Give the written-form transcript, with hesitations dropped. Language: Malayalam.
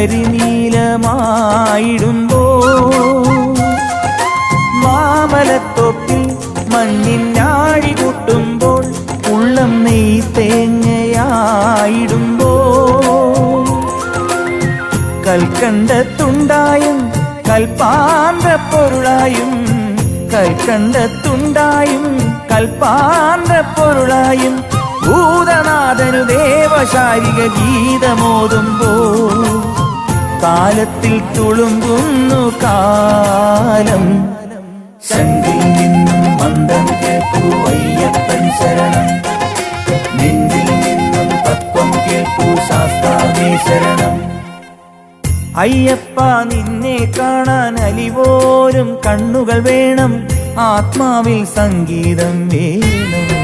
കരിനീലമായിടുമ്പോൾ മാമലത്തോപ്പിൽ മഞ്ഞിനാഴി കൂട്ടുമ്പോൾ ഉള്ളം നെയ് തേങ്ങയായിടുമ്പോൾ കൽക്കണ്ടത്തുണ്ടായും കൽപ്പാന്ത പൊരുളായും കൽക്കണ്ടത്തുണ്ടായും കൽപ്പാന്ത പൊരുളായും ഭൂതനാഥനു ദേവശാരിക ഗീതമോതുമ്പോൾ കാലത്തിൽ തുളുമ്പുന്നു കാലം. ശങ്കിൽ നിന്നും മന്ദം കേൾക്കൂ അയ്യപ്പൻ ശരണം, നെഞ്ചിൽ നിന്നും തത്വം കേൾക്കൂ ശാസ്താവേ ശരണം. അയ്യപ്പ നിന്നെ കാണാൻ അലിപോലും കണ്ണുകൾ വേണം, ആത്മാവിൽ സംഗീതം വേണം.